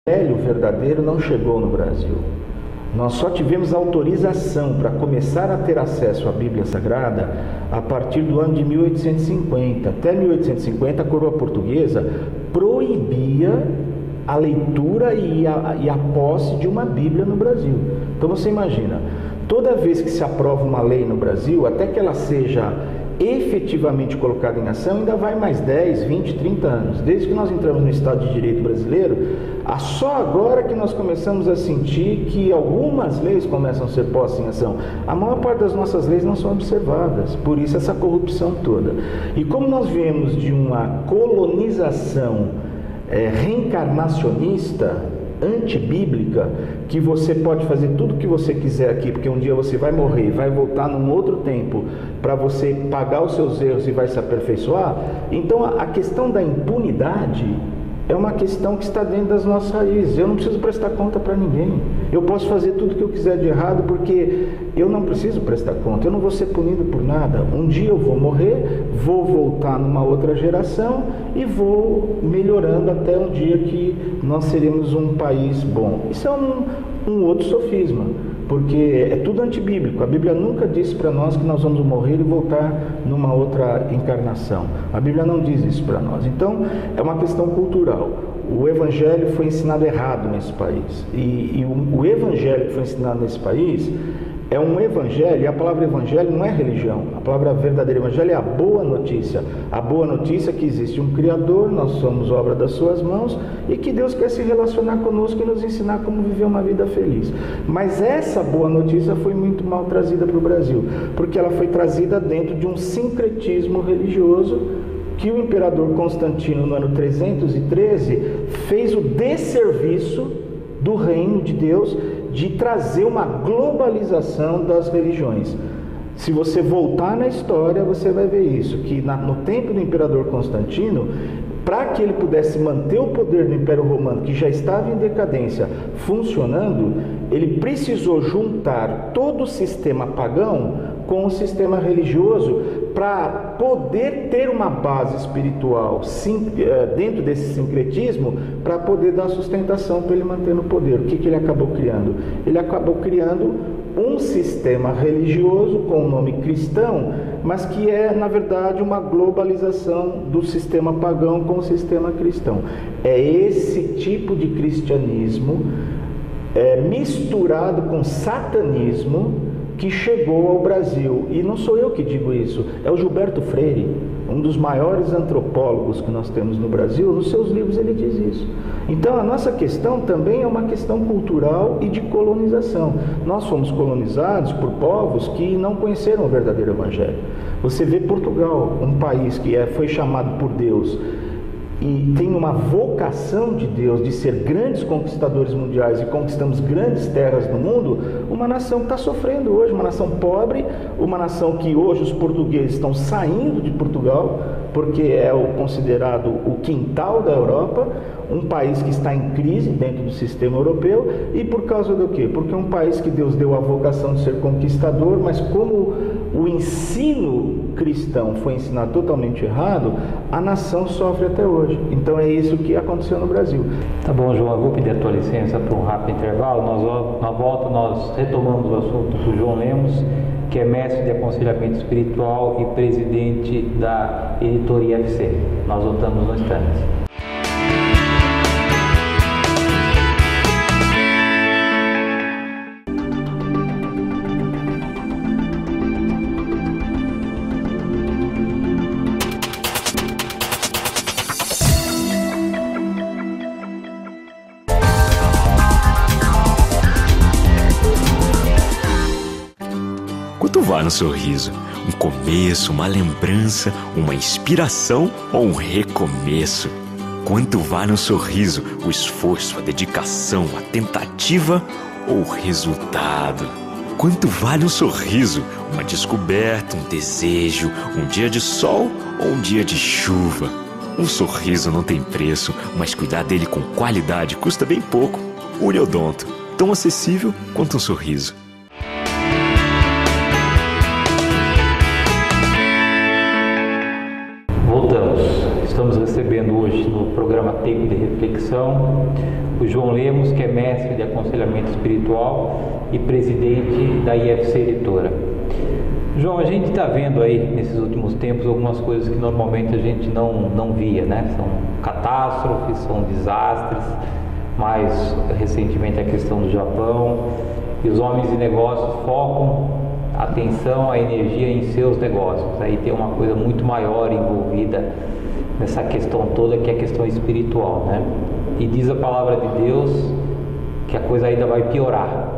Evangelho verdadeiro não chegou no Brasil. Nós só tivemos autorização para começar a ter acesso à Bíblia Sagrada a partir do ano de 1850. Até 1850, a coroa portuguesa proibia a leitura e a posse de uma Bíblia no Brasil. Então você imagina, toda vez que se aprova uma lei no Brasil, até que ela seja efetivamente colocada em ação, ainda vai mais 10, 20, 30 anos. Desde que nós entramos no Estado de Direito brasileiro, só agora que nós começamos a sentir que algumas leis começam a ser postas em ação. A maior parte das nossas leis não são observadas, por isso essa corrupção toda. E como nós viemos de uma colonização reencarnacionista, antibíblica, que você pode fazer tudo o que você quiser aqui, porque um dia você vai morrer, vai voltar num outro tempo para você pagar os seus erros e vai se aperfeiçoar. Então a questão da impunidade é uma questão que está dentro das nossas raízes. Eu não preciso prestar conta para ninguém. Eu posso fazer tudo o que eu quiser de errado, porque eu não preciso prestar conta. Eu não vou ser punido por nada. Um dia eu vou morrer, vou voltar numa outra geração e vou melhorando até um dia que nós seremos um país bom. Isso é um outro sofisma, porque é tudo antibíblico. A Bíblia nunca disse para nós que nós vamos morrer e voltar numa outra encarnação. A Bíblia não diz isso para nós. Então, é uma questão cultural. O Evangelho foi ensinado errado nesse país. E o Evangelho que foi ensinado nesse país é um Evangelho, e a palavra Evangelho não é religião. A palavra verdadeiro Evangelho é a boa notícia. A boa notícia é que existe um Criador, nós somos obra das suas mãos, e que Deus quer se relacionar conosco e nos ensinar como viver uma vida feliz. Mas essa boa notícia foi muito mal trazida para o Brasil, porque ela foi trazida dentro de um sincretismo religioso que o imperador Constantino, no ano 313, fez o desserviço do reino de Deus, de trazer uma globalização das religiões. Se você voltar na história, você vai ver isso, que no tempo do imperador Constantino, para que ele pudesse manter o poder do Império Romano, que já estava em decadência, funcionando, ele precisou juntar todo o sistema pagão com o sistema religioso para poder ter uma base espiritual dentro desse sincretismo, para poder dar sustentação para ele manter no poder. O que ele acabou criando? Ele acabou criando um sistema religioso com o nome cristão, mas que é, na verdade, uma globalização do sistema pagão com o sistema cristão. É esse tipo de cristianismo misturado com satanismo que chegou ao Brasil. E não sou eu que digo isso, é o Gilberto Freire, um dos maiores antropólogos que nós temos no Brasil. Nos seus livros ele diz isso. Então a nossa questão também é uma questão cultural e de colonização. Nós fomos colonizados por povos que não conheceram o verdadeiro Evangelho. Você vê Portugal, um país que foi chamado por Deus e tem uma vocação de Deus de ser grandes conquistadores mundiais, e conquistamos grandes terras no mundo, uma nação que está sofrendo hoje, uma nação pobre, uma nação que hoje os portugueses estão saindo de Portugal, porque é considerado o quintal da Europa, um país que está em crise dentro do sistema europeu. E por causa do quê? Porque é um país que Deus deu a vocação de ser conquistador, mas como o ensino cristão foi ensinado totalmente errado, a nação sofre até hoje. Então é isso que aconteceu no Brasil. Tá bom, João, eu vou pedir a tua licença para um rápido intervalo. Na volta nós retomamos o assunto do João Lemos, que é mestre de aconselhamento espiritual e presidente da Editoria FC. Nós voltamos no instante. Quanto vale um sorriso? Um começo, uma lembrança, uma inspiração ou um recomeço? Quanto vale um sorriso? O esforço, a dedicação, a tentativa ou o resultado? Quanto vale um sorriso? Uma descoberta, um desejo, um dia de sol ou um dia de chuva? Um sorriso não tem preço, mas cuidar dele com qualidade custa bem pouco. Uniodonto, tão acessível quanto um sorriso. Voltamos. Estamos recebendo hoje no programa Tempo de Reflexão o João Lemos, que é mestre de aconselhamento espiritual e presidente da IFC Editora. João, a gente está vendo aí nesses últimos tempos algumas coisas que normalmente a gente não via, né? São catástrofes, são desastres, mais recentemente a questão do Japão, e os homens de negócios focam a atenção, a energia em seus negócios. Aí tem uma coisa muito maior envolvida nessa questão toda, que é a questão espiritual, né? E diz a palavra de Deus que a coisa ainda vai piorar.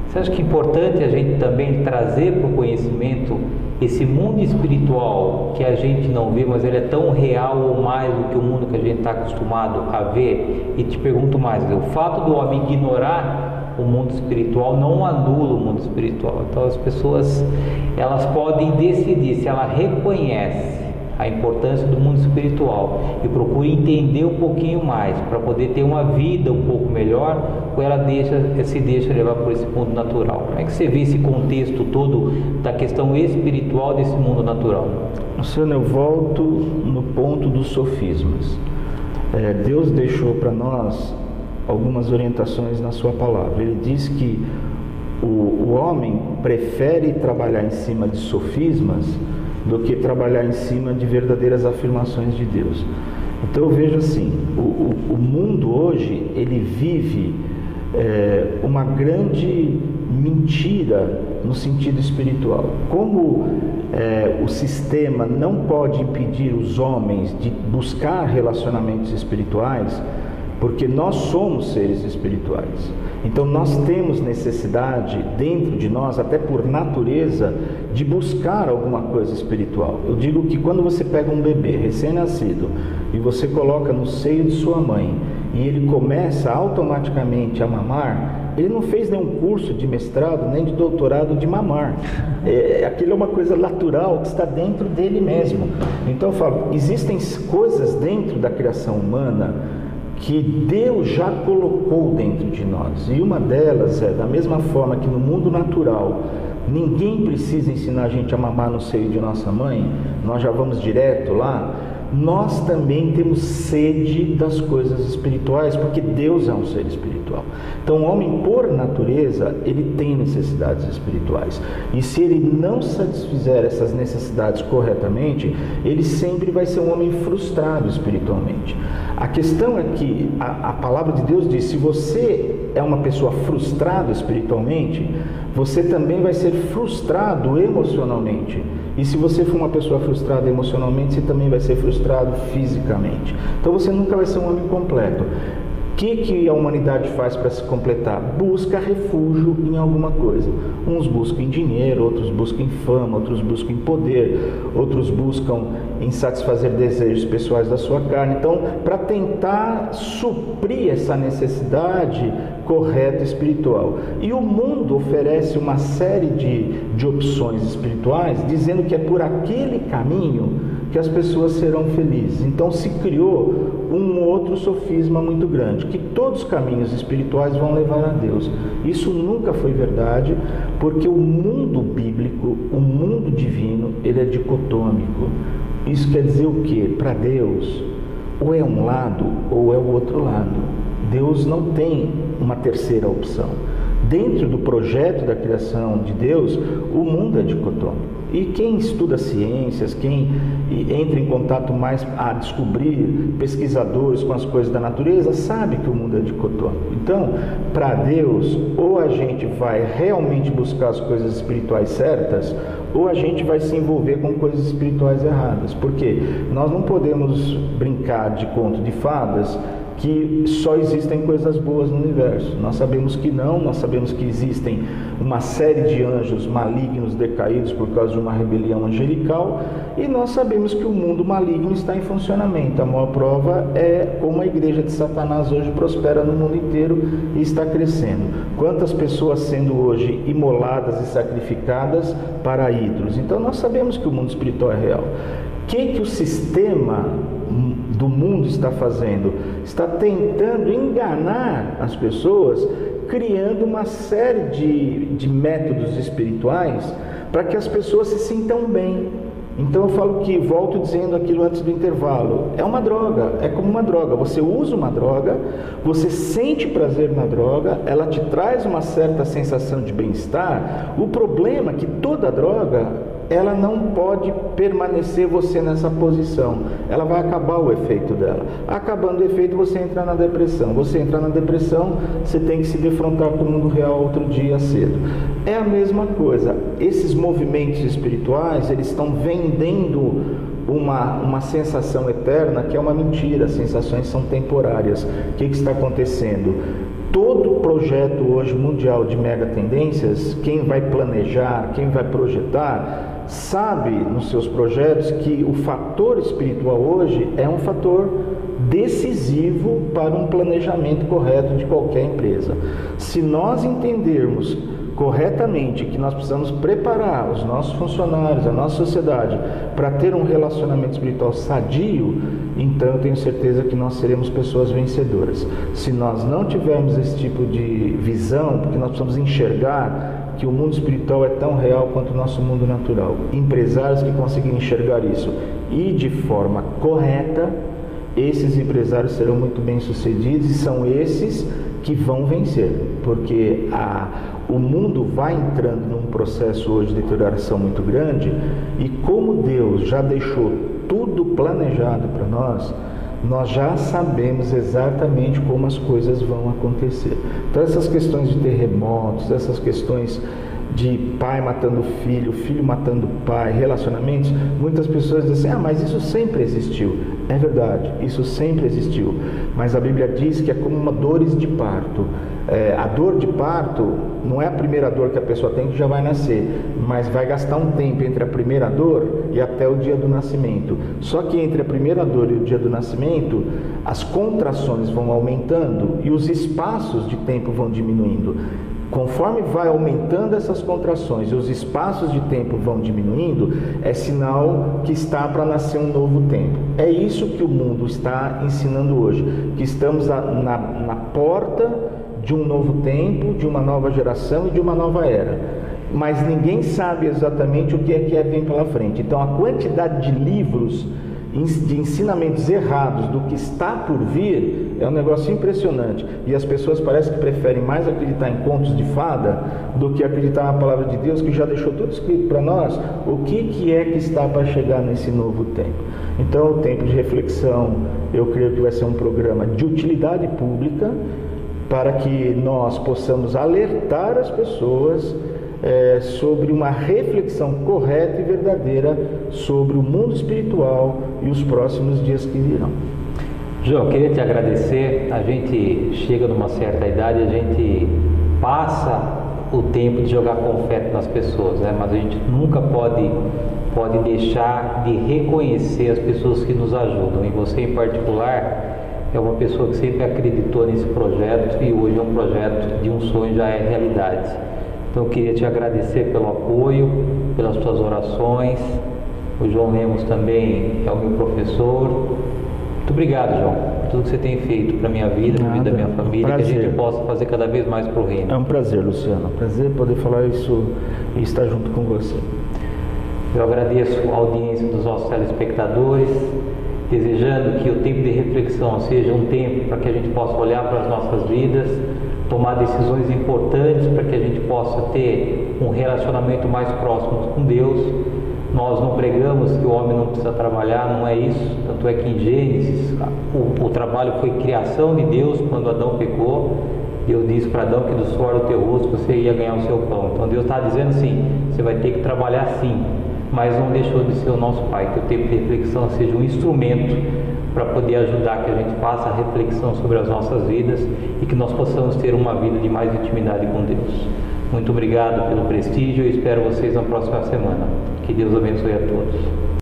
Você acha que é importante a gente também trazer para o conhecimento esse mundo espiritual que a gente não vê, mas ele é tão real ou mais do que o mundo que a gente está acostumado a ver? E te pergunto mais, o fato do homem ignorar o mundo espiritual não anula o mundo espiritual. Então as pessoas, elas podem decidir se ela reconhece a importância do mundo espiritual e procura entender um pouquinho mais para poder ter uma vida um pouco melhor, ou ela se deixa levar por esse mundo natural. Como é que você vê esse contexto todo da questão espiritual desse mundo natural? Luciano, eu volto no ponto dos sofismas. Deus deixou para nós algumas orientações na sua palavra. Ele diz que o homem prefere trabalhar em cima de sofismas do que trabalhar em cima de verdadeiras afirmações de Deus. Então eu vejo assim, o mundo hoje, ele vive uma grande mentira no sentido espiritual. Como o sistema não pode impedir os homens de buscar relacionamentos espirituais, porque nós somos seres espirituais. Então nós temos necessidade dentro de nós, até por natureza, de buscar alguma coisa espiritual. Eu digo que quando você pega um bebê recém-nascido e você coloca no seio de sua mãe e ele começa automaticamente a mamar, ele não fez nenhum curso de mestrado nem de doutorado de mamar. Aquilo é uma coisa natural que está dentro dele mesmo. Então eu falo, existem coisas dentro da criação humana que Deus já colocou dentro de nós, e uma delas é, da mesma forma que no mundo natural ninguém precisa ensinar a gente a mamar no seio de nossa mãe, nós já vamos direto lá, nós também temos sede das coisas espirituais, porque Deus é um ser espiritual. Então o homem, por natureza, ele tem necessidades espirituais, e se ele não satisfizer essas necessidades corretamente, ele sempre vai ser um homem frustrado espiritualmente. A questão é que a palavra de Deus diz, se você é uma pessoa frustrada espiritualmente, você também vai ser frustrado emocionalmente. E se você for uma pessoa frustrada emocionalmente, você também vai ser frustrado fisicamente. Então você nunca vai ser um homem completo. O que a humanidade faz para se completar? Busca refúgio em alguma coisa. Uns buscam dinheiro, outros buscam fama, outros buscam poder, outros buscam em satisfazer desejos pessoais da sua carne. Então, para tentar suprir essa necessidade correta espiritual. E o mundo oferece uma série de opções espirituais, dizendo que é por aquele caminho que as pessoas serão felizes. Então se criou um outro sofisma muito grande, que todos os caminhos espirituais vão levar a Deus. Isso nunca foi verdade, porque o mundo bíblico, o mundo divino, ele é dicotômico. Isso quer dizer o quê? Para Deus, ou é um lado ou é o outro lado. Deus não tem uma terceira opção. Dentro do projeto da criação de Deus, o mundo é dicotômico. E quem estuda ciências, quem entra em contato mais a descobrir, pesquisadores com as coisas da natureza, sabe que o mundo é dicotômico. Então, para Deus, ou a gente vai realmente buscar as coisas espirituais certas, ou a gente vai se envolver com coisas espirituais erradas. Porque nós não podemos brincar de conto de fadas que só existem coisas boas no universo. Nós sabemos que não, nós sabemos que existem uma série de anjos malignos decaídos por causa de uma rebelião angelical, e nós sabemos que o mundo maligno está em funcionamento. A maior prova é como a igreja de Satanás hoje prospera no mundo inteiro e está crescendo. Quantas pessoas sendo hoje imoladas e sacrificadas para ídolos. Então nós sabemos que o mundo espiritual é real. O que o sistema do mundo está fazendo? Está tentando enganar as pessoas, criando uma série de métodos espirituais para que as pessoas se sintam bem. Então eu falo que, volto dizendo aquilo antes do intervalo, é uma droga, é como uma droga. Você usa uma droga, você sente prazer na droga, ela te traz uma certa sensação de bem-estar. O problema é que toda droga, ela não pode permanecer você nessa posição, ela vai acabar o efeito dela. Acabando o efeito, você entra na depressão. Você entra na depressão, você tem que se defrontar com o mundo real outro dia cedo. É a mesma coisa. Esses movimentos espirituais, eles estão vendendo uma sensação eterna que é uma mentira. As sensações são temporárias. O que está acontecendo? Todo projeto hoje mundial de mega tendências, quem vai planejar, quem vai projetar, sabe nos seus projetos que o fator espiritual hoje é um fator decisivo para um planejamento correto de qualquer empresa. Se nós entendermos corretamente que nós precisamos preparar os nossos funcionários, a nossa sociedade, para ter um relacionamento espiritual sadio, então eu tenho certeza que nós seremos pessoas vencedoras. Se nós não tivermos esse tipo de visão, porque nós precisamos enxergar que o mundo espiritual é tão real quanto o nosso mundo natural. Empresários que conseguem enxergar isso e de forma correta, esses empresários serão muito bem sucedidos e são esses que vão vencer, porque o mundo vai entrando num processo hoje de deterioração muito grande, e como Deus já deixou tudo planejado para nós já sabemos exatamente como as coisas vão acontecer. Então essas questões de terremotos, essas questões de pai matando filho, filho matando pai, relacionamentos, muitas pessoas dizem assim, mas isso sempre existiu. É verdade, isso sempre existiu, mas a Bíblia diz que é como dores de parto. A dor de parto não é a primeira dor que a pessoa tem que já vai nascer, mas vai gastar um tempo entre a primeira dor e até o dia do nascimento. Só que entre a primeira dor e o dia do nascimento, as contrações vão aumentando e os espaços de tempo vão diminuindo. Conforme vai aumentando essas contrações e os espaços de tempo vão diminuindo, é sinal que está para nascer um novo tempo. É isso que o mundo está ensinando hoje, que estamos na porta de um novo tempo, de uma nova geração e de uma nova era. Mas ninguém sabe exatamente o que vem pela frente. Então a quantidade de livros, de ensinamentos errados do que está por vir é um negócio impressionante, e as pessoas parecem que preferem mais acreditar em contos de fada do que acreditar na palavra de Deus, que já deixou tudo escrito para nós, o que é que está para chegar nesse novo tempo. Então o tempo de reflexão, eu creio que vai ser um programa de utilidade pública, para que nós possamos alertar as pessoas sobre uma reflexão correta e verdadeira sobre o mundo espiritual e os próximos dias que virão. João, queria te agradecer. A gente chega numa certa idade, a gente passa o tempo de jogar confete nas pessoas, né? Mas a gente nunca pode deixar de reconhecer as pessoas que nos ajudam, e você em particular é uma pessoa que sempre acreditou nesse projeto, e hoje é um projeto de um sonho, já é realidade. Então eu queria te agradecer pelo apoio, pelas suas orações. O João Lemos também é o meu professor. Muito obrigado, João, por tudo que você tem feito para a minha vida, para a vida da minha família, que a gente possa fazer cada vez mais para o reino. É um prazer, Luciano, prazer poder falar isso e estar junto com você. Eu agradeço a audiência dos nossos telespectadores, desejando que o tempo de reflexão seja um tempo para que a gente possa olhar para as nossas vidas, tomar decisões importantes para que a gente possa ter um relacionamento mais próximo com Deus. Nós não pregamos que o homem não precisa trabalhar, não é isso. Tanto é que em Gênesis o trabalho foi criação de Deus. Quando Adão pecou, Deus disse para Adão que do suor do teu rosto você ia ganhar o seu pão. Então Deus está dizendo assim, você vai ter que trabalhar sim, mas não deixou de ser o nosso Pai. Que o tempo de reflexão seja um instrumento para poder ajudar que a gente faça a reflexão sobre as nossas vidas e que nós possamos ter uma vida de mais intimidade com Deus. Muito obrigado pelo prestígio e espero vocês na próxima semana. Que Deus abençoe a todos.